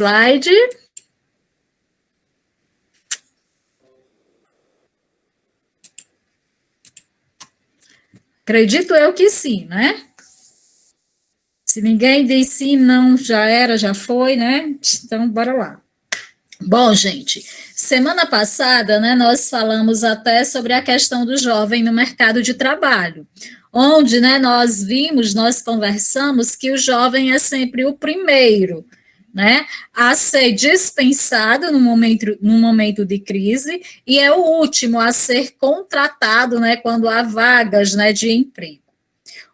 slide. Acredito eu que sim, né? Se ninguém diz sim, não, já era, já foi, né? Então, bora lá. Bom, gente, semana passada, né, nós falamos até sobre a questão do jovem no mercado de trabalho, onde, né, nós conversamos que o jovem é sempre o primeiro, né, a ser dispensado no momento de crise e é o último a ser contratado, né, quando há vagas, né, de emprego.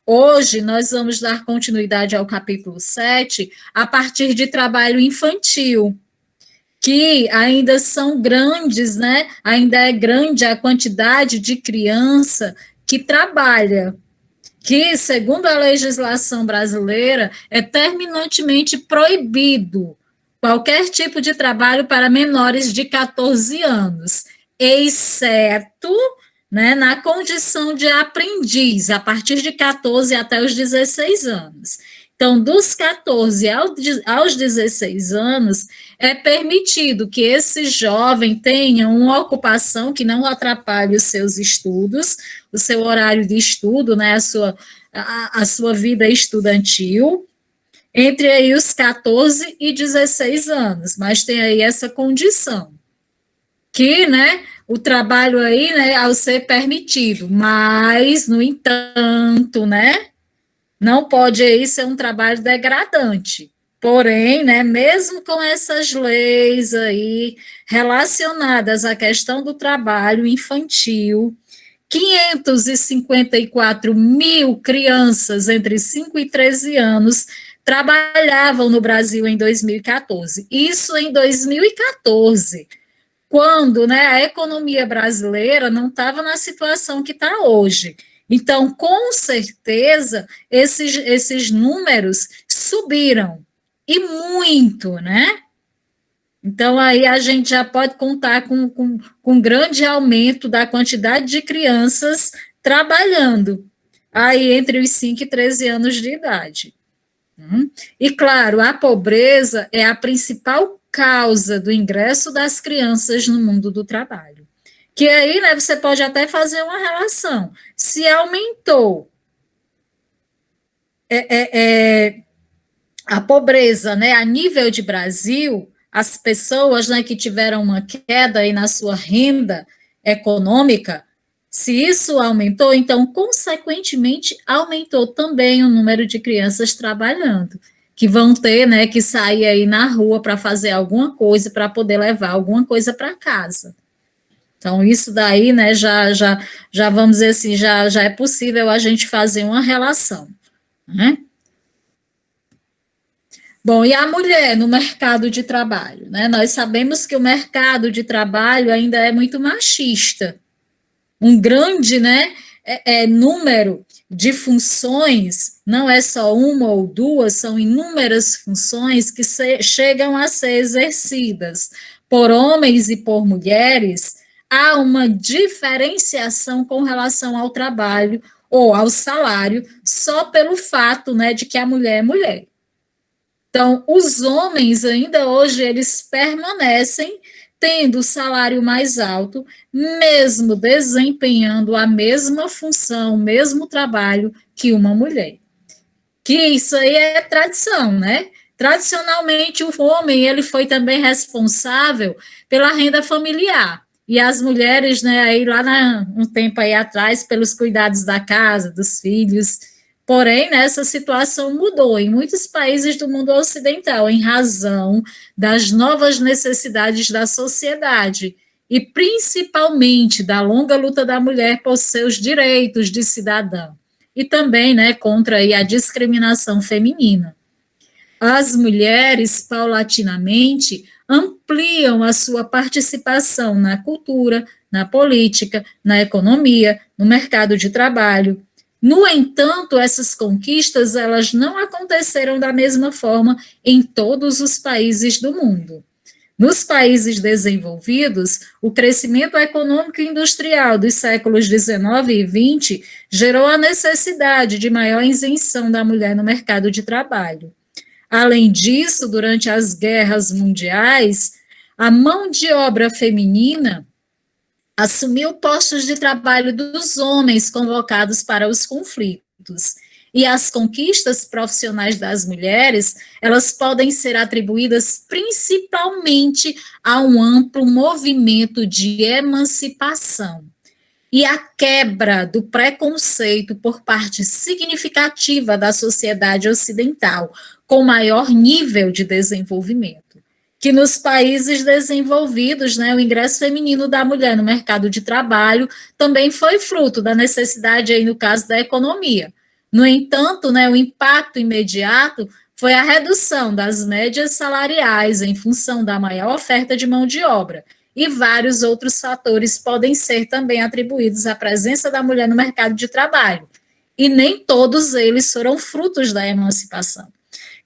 Hoje, nós vamos dar continuidade ao capítulo 7 a partir de trabalho infantil, que ainda são grandes, né? Ainda é grande a quantidade de criança que trabalha, que, segundo a legislação brasileira, é terminantemente proibido qualquer tipo de trabalho para menores de 14 anos, exceto, né, na condição de aprendiz, a partir de 14 até os 16 anos. Então, dos 14 aos 16 anos, é permitido que esse jovem tenha uma ocupação que não atrapalhe os seus estudos, o seu horário de estudo, né, a sua vida estudantil, entre aí os 14 e 16 anos, mas tem aí essa condição, que, né, o trabalho aí, né, ao ser permitido, mas, no entanto, né, não pode aí ser um trabalho degradante. Porém, né, mesmo com essas leis aí relacionadas à questão do trabalho infantil, 554 mil crianças entre 5 e 13 anos trabalhavam no Brasil em 2014. Isso em 2014, quando, né, a economia brasileira não estava na situação que está hoje. Então, com certeza, esses números subiram, e muito, né? Então, aí a gente já pode contar com um grande aumento da quantidade de crianças trabalhando, aí entre os 5 e 13 anos de idade. E, claro, a pobreza é a principal causa do ingresso das crianças no mundo do trabalho. Que aí, né, você pode até fazer uma relação. Se aumentou a pobreza, né, a nível de Brasil, as pessoas, né, que tiveram uma queda aí na sua renda econômica, se isso aumentou, então, consequentemente, aumentou também o número de crianças trabalhando, que vão ter, né, que sair aí na rua para fazer alguma coisa, para poder levar alguma coisa para casa. Então, isso daí, né, já vamos dizer assim, já é possível a gente fazer uma relação, né? Bom, e a mulher no mercado de trabalho, né? Nós sabemos que o mercado de trabalho ainda é muito machista. Um grande, né, número de funções, não é só uma ou duas, são inúmeras funções que chegam a ser exercidas por homens e por mulheres. Há uma diferenciação com relação ao trabalho ou ao salário, só pelo fato, né, de que a mulher é mulher. Então, os homens ainda hoje, eles permanecem tendo o salário mais alto, mesmo desempenhando a mesma função, o mesmo trabalho que uma mulher. Que isso aí é tradição, né? Tradicionalmente, o homem, ele foi também responsável pela renda familiar, e as mulheres, né, aí lá um tempo aí atrás, pelos cuidados da casa, dos filhos. Porém, né, essa situação mudou em muitos países do mundo ocidental, em razão das novas necessidades da sociedade, e principalmente da longa luta da mulher por seus direitos de cidadã, e também, né, contra aí a discriminação feminina. As mulheres, paulatinamente, ampliam a sua participação na cultura, na política, na economia, no mercado de trabalho. No entanto, essas conquistas, elas não aconteceram da mesma forma em todos os países do mundo. Nos países desenvolvidos, o crescimento econômico e industrial dos séculos XIX e XX gerou a necessidade de maior isenção da mulher no mercado de trabalho. Além disso, durante as guerras mundiais, a mão de obra feminina assumiu postos de trabalho dos homens convocados para os conflitos. E as conquistas profissionais das mulheres, elas podem ser atribuídas principalmente a um amplo movimento de emancipação e a quebra do preconceito por parte significativa da sociedade ocidental, com maior nível de desenvolvimento. Que nos países desenvolvidos, né, o ingresso feminino da mulher no mercado de trabalho também foi fruto da necessidade, aí, no caso da economia. No entanto, né, o impacto imediato foi a redução das médias salariais em função da maior oferta de mão de obra, e vários outros fatores podem ser também atribuídos à presença da mulher no mercado de trabalho, e nem todos eles foram frutos da emancipação.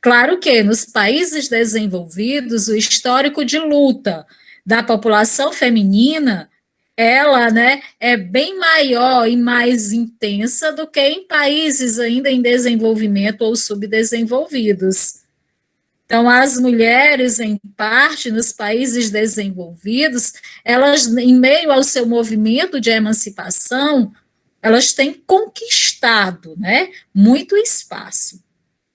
Claro que nos países desenvolvidos, o histórico de luta da população feminina, ela, né, é bem maior e mais intensa do que em países ainda em desenvolvimento ou subdesenvolvidos. Então, as mulheres, em parte, nos países desenvolvidos, elas, em meio ao seu movimento de emancipação, elas têm conquistado, né, muito espaço.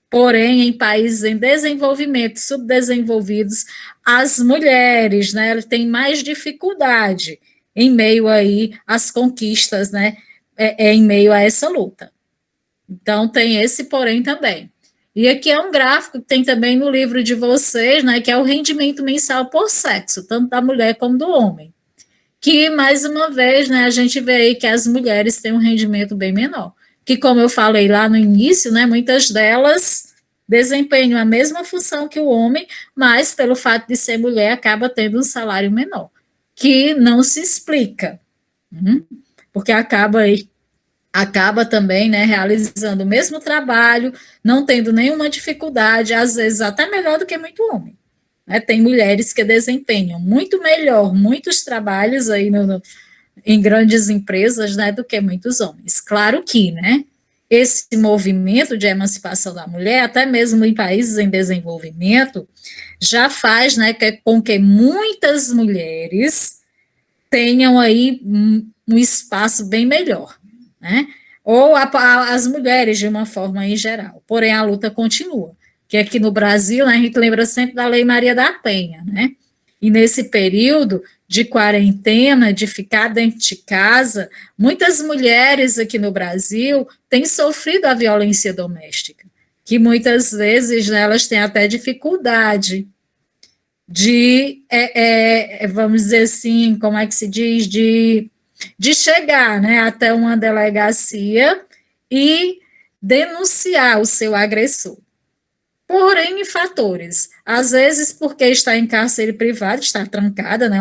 Porém, em países em desenvolvimento, subdesenvolvidos, as mulheres, né, têm mais dificuldade em meio aí às conquistas, né, em meio a essa luta. Então, tem esse porém também. E aqui é um gráfico que tem também no livro de vocês, né, que é o rendimento mensal por sexo, tanto da mulher como do homem. Que, mais uma vez, né, a gente vê aí que as mulheres têm um rendimento bem menor. Que, como eu falei lá no início, né, muitas delas desempenham a mesma função que o homem, mas pelo fato de ser mulher, acaba tendo um salário menor, que não se explica, porque acaba também, né, realizando o mesmo trabalho, não tendo nenhuma dificuldade, às vezes até melhor do que muito homem. Né? Tem mulheres que desempenham muito melhor muitos trabalhos aí em grandes empresas, né, do que muitos homens. Claro que, né, esse movimento de emancipação da mulher, até mesmo em países em desenvolvimento, já faz, né, com que muitas mulheres tenham aí um espaço bem melhor, né? Ou as mulheres de uma forma em geral. Porém, a luta continua. Que aqui no Brasil, né, a gente lembra sempre da Lei Maria da Penha, né? E nesse período de quarentena, de ficar dentro de casa, muitas mulheres aqui no Brasil têm sofrido a violência doméstica, que muitas vezes, né, elas têm até dificuldade de, vamos dizer assim, como é que se diz, de chegar, né, até uma delegacia e denunciar o seu agressor. Por N fatores. Às vezes, porque está em cárcere privado, está trancada, né?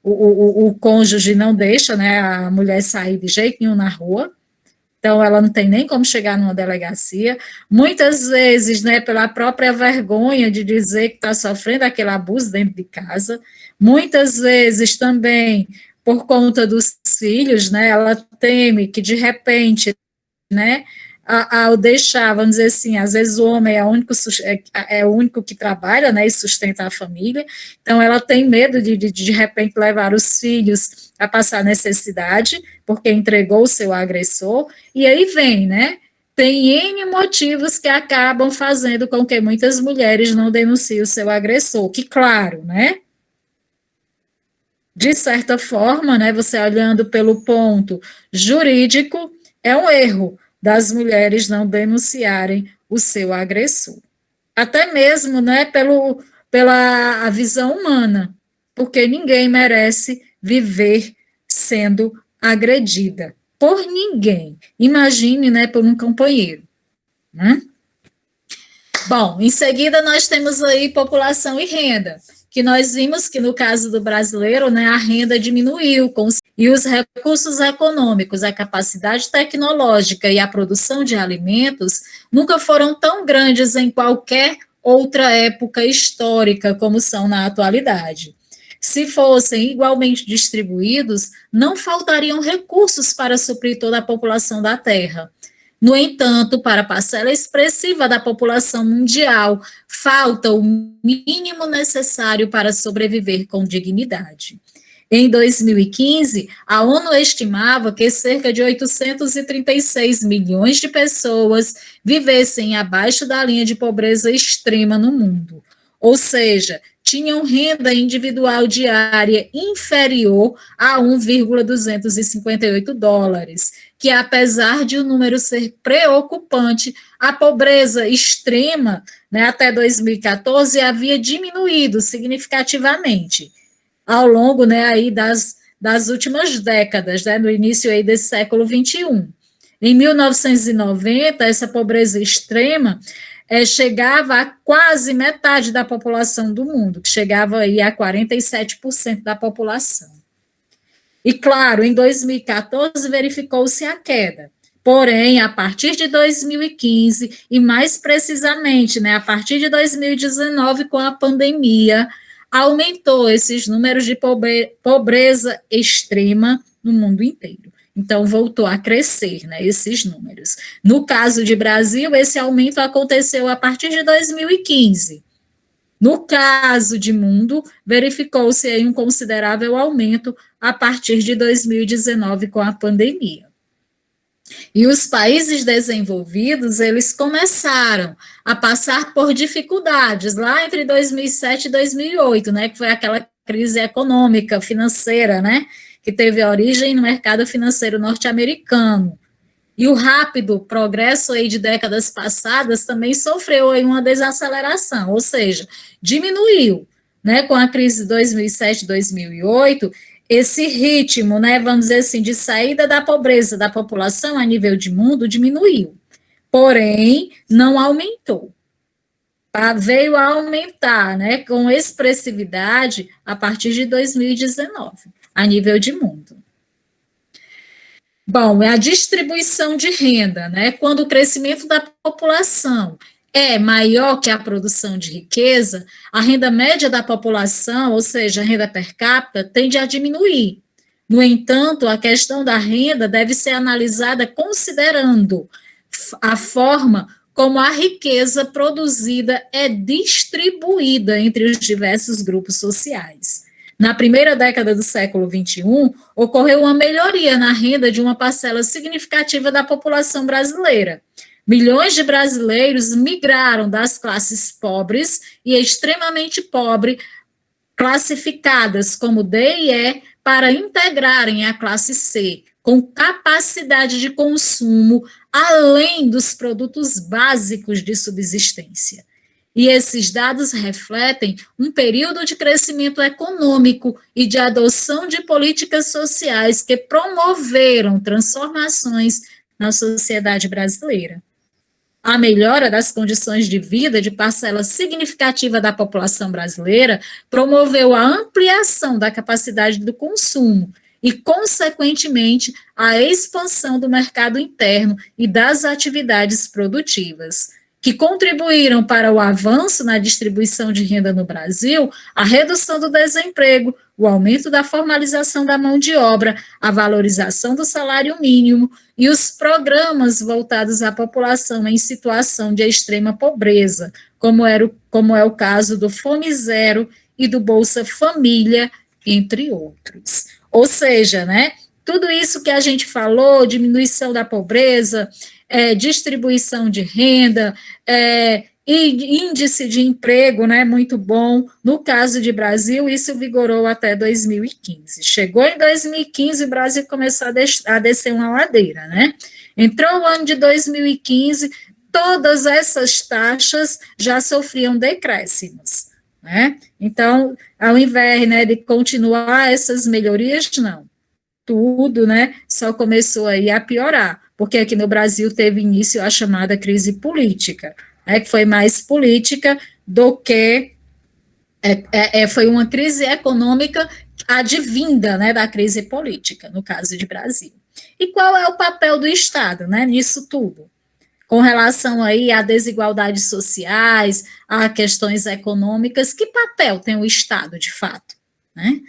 O cônjuge não deixa, né, a mulher sair de jeito nenhum na rua, então ela não tem nem como chegar numa delegacia. Muitas vezes, né, pela própria vergonha de dizer que está sofrendo aquele abuso dentro de casa. Muitas vezes também por conta dos filhos, né? Ela teme que de repente, né, ao deixar, vamos dizer assim, às vezes o homem é o único que trabalha, né, e sustenta a família, então ela tem medo de repente levar os filhos a passar necessidade, porque entregou o seu agressor, e aí vem, né, tem N motivos que acabam fazendo com que muitas mulheres não denunciem o seu agressor, que claro, né, de certa forma, né, você olhando pelo ponto jurídico, é um erro das mulheres não denunciarem o seu agressor. Até mesmo, né, pela a visão humana, porque ninguém merece viver sendo agredida por ninguém. Imagine, né, por um companheiro, né? Bom, em seguida nós temos aí população e renda, que nós vimos que no caso do brasileiro, né, a renda diminuiu e os recursos econômicos, a capacidade tecnológica e a produção de alimentos nunca foram tão grandes em qualquer outra época histórica como são na atualidade. Se fossem igualmente distribuídos, não faltariam recursos para suprir toda a população da Terra. No entanto, para a parcela expressiva da população mundial, falta o mínimo necessário para sobreviver com dignidade. Em 2015, a ONU estimava que cerca de 836 milhões de pessoas vivessem abaixo da linha de pobreza extrema no mundo, ou seja, tinham renda individual diária inferior a 1,258 dólares, que apesar de o número ser preocupante, a pobreza extrema, né, até 2014 havia diminuído significativamente ao longo, né, aí das últimas décadas, né, no início aí desse século XXI. Em 1990, essa pobreza extrema chegava a quase metade da população do mundo, que chegava aí a 47% da população. E, claro, em 2014 verificou-se a queda. Porém, a partir de 2015, e mais precisamente, né, a partir de 2019, com a pandemia, aumentou esses números de pobreza extrema no mundo inteiro. Então, voltou a crescer, né, esses números. No caso de Brasil, esse aumento aconteceu a partir de 2015. No caso de mundo, verificou-se aí um considerável aumento a partir de 2019 com a pandemia. E os países desenvolvidos, eles começaram a passar por dificuldades lá entre 2007 e 2008, né, que foi aquela crise econômica, financeira, né, que teve origem no mercado financeiro norte-americano. E o rápido progresso aí de décadas passadas também sofreu aí uma desaceleração, ou seja, diminuiu, né, com a crise de 2007, 2008, esse ritmo, né, vamos dizer assim, de saída da pobreza da população a nível de mundo diminuiu, porém, não aumentou. Veio a aumentar, né, com expressividade a partir de 2019, a nível de mundo. Bom, é a distribuição de renda, né? Quando o crescimento da população é maior que a produção de riqueza, a renda média da população, ou seja, a renda per capita, tende a diminuir. No entanto, a questão da renda deve ser analisada considerando a forma como a riqueza produzida é distribuída entre os diversos grupos sociais. Na primeira década do século XXI, ocorreu uma melhoria na renda de uma parcela significativa da população brasileira. Milhões de brasileiros migraram das classes pobres e extremamente pobres, classificadas como D e E, para integrarem a classe C, com capacidade de consumo além dos produtos básicos de subsistência. E esses dados refletem um período de crescimento econômico e de adoção de políticas sociais que promoveram transformações na sociedade brasileira. A melhora das condições de vida de parcela significativa da população brasileira promoveu a ampliação da capacidade do consumo e, consequentemente, a expansão do mercado interno e das atividades produtivas, que contribuíram para o avanço na distribuição de renda no Brasil, a redução do desemprego, o aumento da formalização da mão de obra, a valorização do salário mínimo e os programas voltados à população em situação de extrema pobreza, como é o caso do Fome Zero e do Bolsa Família, entre outros. Ou seja, né, tudo isso que a gente falou, diminuição da pobreza, distribuição de renda, e índice de emprego, né, muito bom. No caso de Brasil, isso vigorou até 2015. Chegou em 2015, o Brasil começou a descer uma ladeira, né? Entrou o ano de 2015, todas essas taxas já sofriam decréscimos, né? Então, ao invés, né, de continuar essas melhorias, não. Tudo, né, só começou aí a piorar, porque aqui no Brasil teve início a chamada crise política, né, que foi mais política do que foi uma crise econômica advinda, né, da crise política, no caso de Brasil. E qual é o papel do Estado, né, nisso tudo? Com relação aí a desigualdades sociais, a questões econômicas, que papel tem o Estado, de fato, né?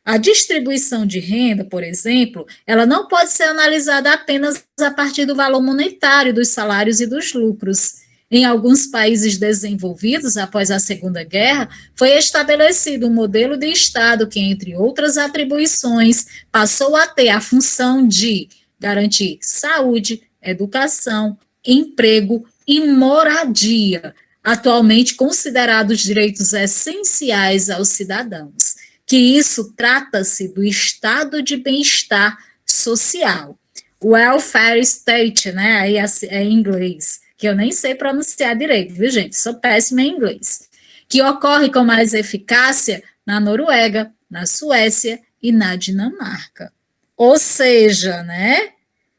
A distribuição de renda, por exemplo, ela não pode ser analisada apenas a partir do valor monetário dos salários e dos lucros. Em alguns países desenvolvidos, após a Segunda Guerra, foi estabelecido um modelo de Estado que, entre outras atribuições, passou a ter a função de garantir saúde, educação, emprego e moradia, atualmente considerados direitos essenciais aos cidadãos, que isso trata-se do estado de bem-estar social. Welfare state, né, aí é em inglês, que eu nem sei pronunciar direito, viu, gente? Sou péssima em inglês. Que ocorre com mais eficácia na Noruega, na Suécia e na Dinamarca. Ou seja, né,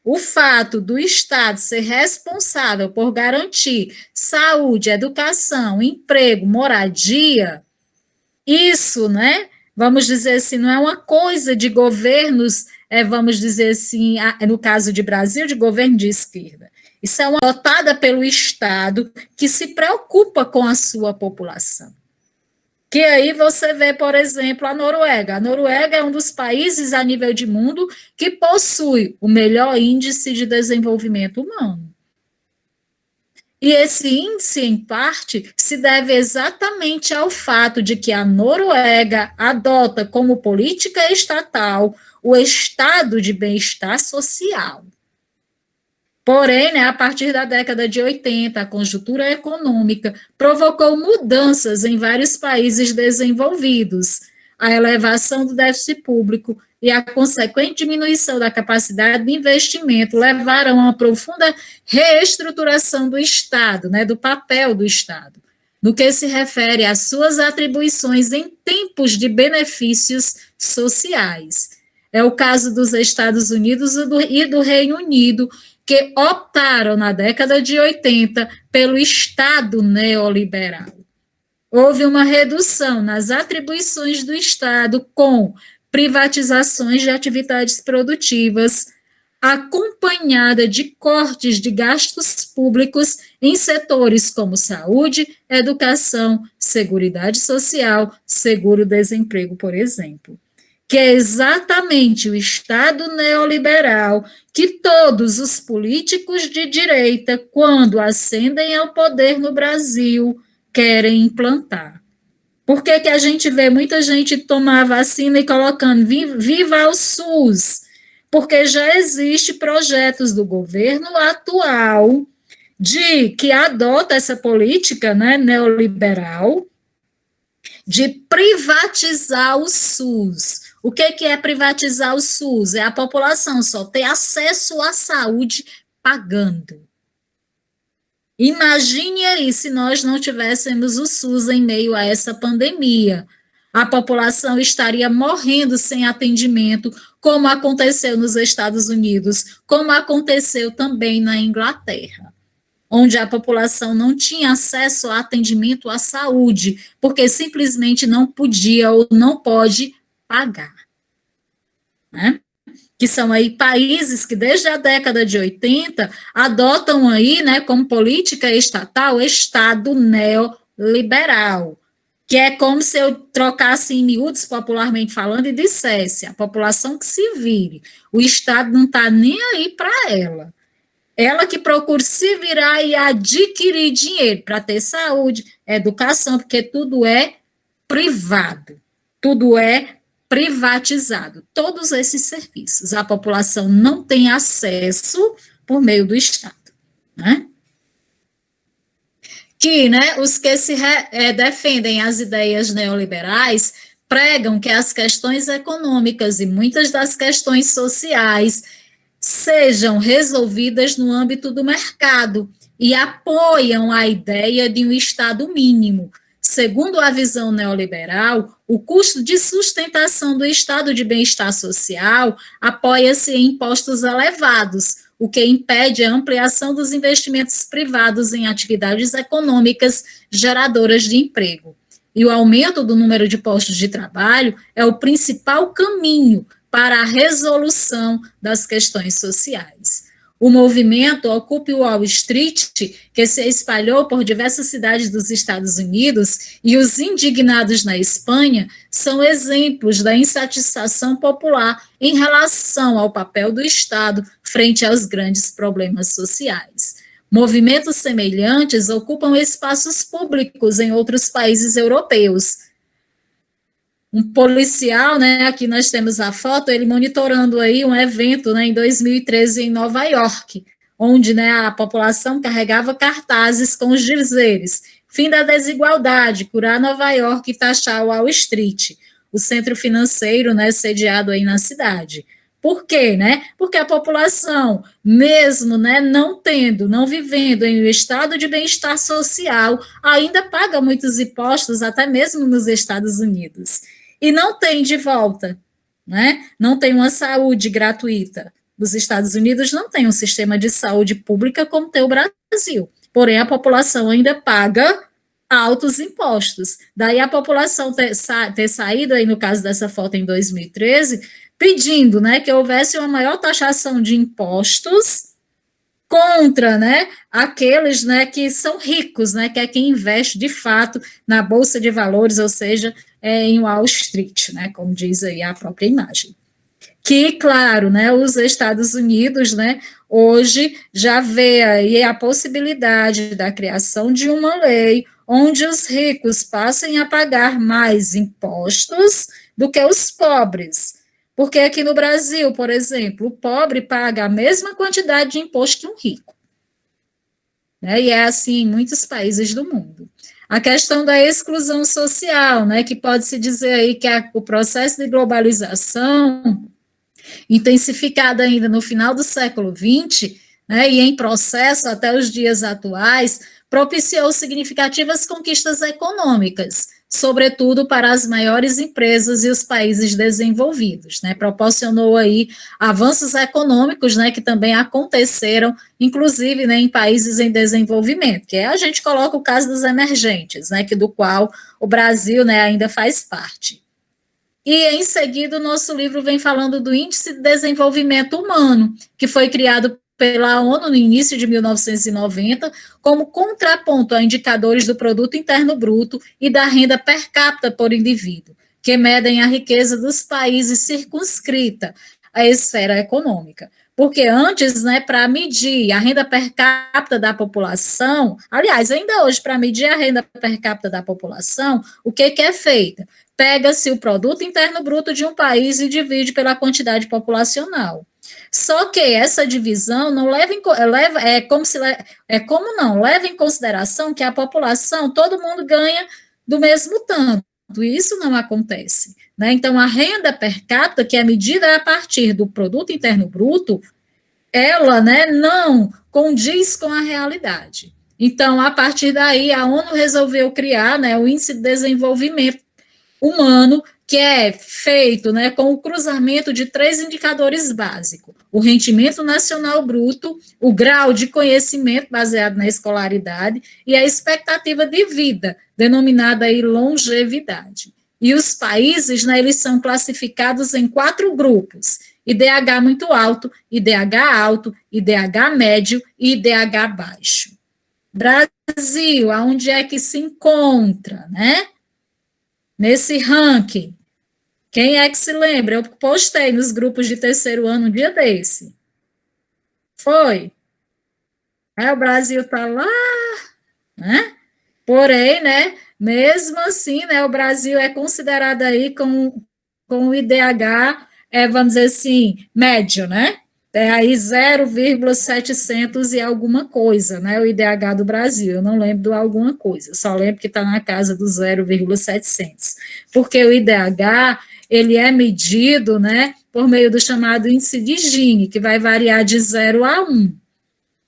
o fato do Estado ser responsável por garantir saúde, educação, emprego, moradia, isso, né, vamos dizer assim, não é uma coisa de governos, vamos dizer assim, no caso de Brasil, de governo de esquerda. Isso é uma adotada pelo Estado que se preocupa com a sua população. Que aí você vê, por exemplo, a Noruega. A Noruega é um dos países a nível de mundo que possui o melhor índice de desenvolvimento humano. E esse índice, em parte, se deve exatamente ao fato de que a Noruega adota como política estatal o estado de bem-estar social. Porém, né, a partir da década de 80, a conjuntura econômica provocou mudanças em vários países desenvolvidos. A elevação do déficit público e a consequente diminuição da capacidade de investimento levaram a uma profunda reestruturação do Estado, né, do papel do Estado, no que se refere às suas atribuições em tempos de benefícios sociais. É o caso dos Estados Unidos e do Reino Unido, que optaram na década de 80 pelo Estado neoliberal. Houve uma redução nas atribuições do Estado com privatizações de atividades produtivas, acompanhada de cortes de gastos públicos em setores como saúde, educação, seguridade social, seguro-desemprego, por exemplo. Que é exatamente o Estado neoliberal que todos os políticos de direita, quando ascendem ao poder no Brasil, querem implantar. Por que a gente vê muita gente tomar vacina e colocando viva o SUS? Porque já existe projetos do governo atual que adota essa política, né, neoliberal de privatizar o SUS. O que é privatizar o SUS? É a população só ter acesso à saúde pagando. Imagine aí se nós não tivéssemos o SUS em meio a essa pandemia. A população estaria morrendo sem atendimento, como aconteceu nos Estados Unidos, como aconteceu também na Inglaterra, onde a população não tinha acesso a atendimento à saúde, porque simplesmente não podia ou não pode pagar. Né? Que são aí países que desde a década de 80 adotam aí, né, como política estatal, o Estado neoliberal, que é como se eu trocasse em miúdos, popularmente falando, e dissesse, a população que se vire, o Estado não está nem aí para ela. Ela que procura se virar e adquirir dinheiro para ter saúde, educação, porque tudo é privado, tudo é privatizado, todos esses serviços. A população não tem acesso por meio do Estado. Né? Que, né, os que defendem as ideias neoliberais pregam que as questões econômicas e muitas das questões sociais sejam resolvidas no âmbito do mercado e apoiam a ideia de um Estado mínimo. Segundo a visão neoliberal, o custo de sustentação do estado de bem-estar social apoia-se em impostos elevados, o que impede a ampliação dos investimentos privados em atividades econômicas geradoras de emprego. E o aumento do número de postos de trabalho é o principal caminho para a resolução das questões sociais. o movimento Occupy Wall Street, que se espalhou por diversas cidades dos Estados Unidos, e os indignados na Espanha, são exemplos da insatisfação popular em relação ao papel do Estado frente aos grandes problemas sociais. Movimentos semelhantes ocupam espaços públicos em outros países europeus. Um policial, né, aqui nós temos a foto, ele monitorando aí um evento, né, em 2013 em Nova York, onde, né, a população carregava cartazes com os dizeres: fim da desigualdade, curar Nova York e taxar Wall Street, o centro financeiro, né, sediado aí na cidade. Por quê, né? Porque a população, mesmo, né, não vivendo em um estado de bem-estar social, ainda paga muitos impostos, até mesmo nos Estados Unidos. E não tem de volta, né? Não tem uma saúde gratuita. Os Estados Unidos não tem um sistema de saúde pública como tem o Brasil. Porém, a população ainda paga altos impostos. Daí a população ter saído, aí no caso dessa foto em 2013, pedindo, né, que houvesse uma maior taxação de impostos contra, né, aqueles, né, que são ricos, né, que é quem investe de fato na Bolsa de Valores, ou seja, em Wall Street, né, como diz aí a própria imagem. Que, claro, né, os Estados Unidos, né, hoje já vê aí a possibilidade da criação de uma lei onde os ricos passem a pagar mais impostos do que os pobres. Porque aqui no Brasil, por exemplo, o pobre paga a mesma quantidade de imposto que um rico. Né, e é assim em muitos países do mundo. A questão da exclusão social, né, que pode-se dizer aí que o processo de globalização, intensificado ainda no final do século XX, né, e em processo até os dias atuais, propiciou significativas conquistas econômicas, sobretudo para as maiores empresas e os países desenvolvidos, né, proporcionou aí avanços econômicos, né, que também aconteceram, inclusive, né, em países em desenvolvimento, que a gente coloca o caso dos emergentes, né, que do qual o Brasil, né, ainda faz parte. E, em seguida, o nosso livro vem falando do Índice de Desenvolvimento Humano, que foi criado pela ONU no início de 1990, como contraponto a indicadores do Produto Interno Bruto e da renda per capita por indivíduo, que medem a riqueza dos países circunscrita à esfera econômica. Porque antes, né, para medir a renda per capita da população, aliás, ainda hoje, para medir a renda per capita da população, o que é feito? Pega-se o produto interno bruto de um país e divide pela quantidade populacional. Só que essa divisão não leva leva em consideração que a população, todo mundo ganha do mesmo tanto. Isso não acontece, né? Então, a renda per capita, que é medida a partir do produto interno bruto, ela, né, não condiz com a realidade. Então, a partir daí, a ONU resolveu criar, né, o Índice de Desenvolvimento Humano, que é feito, né, com o cruzamento de 3 indicadores básicos: o rendimento nacional bruto, o grau de conhecimento baseado na escolaridade e a expectativa de vida, denominada aí longevidade. E os países, né, eles são classificados em 4 grupos: IDH muito alto, IDH alto, IDH médio e IDH baixo. Brasil, aonde é que se encontra, né? Nesse ranking, quem é que se lembra? Eu postei nos grupos de terceiro ano um dia desse. Foi. O Brasil está lá, né? Porém, né, mesmo assim, né, o Brasil é considerado aí com o IDH, vamos dizer assim, médio, né? É aí 0,700 e alguma coisa, né? O IDH do Brasil, eu não lembro de alguma coisa, só lembro que está na casa do 0,700. Porque o IDH, ele é medido, né, por meio do chamado índice de Gini, que vai variar de 0 a 1.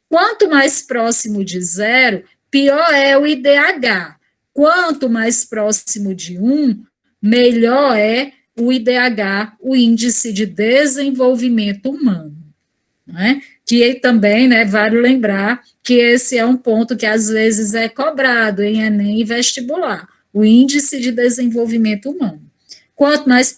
Quanto mais próximo de 0, pior é o IDH. Quanto mais próximo de 1, melhor é o IDH, o Índice de Desenvolvimento Humano. Né? Que também, né, vale lembrar que esse é um ponto que às vezes é cobrado em Enem e vestibular, o Índice de Desenvolvimento Humano. Quanto mais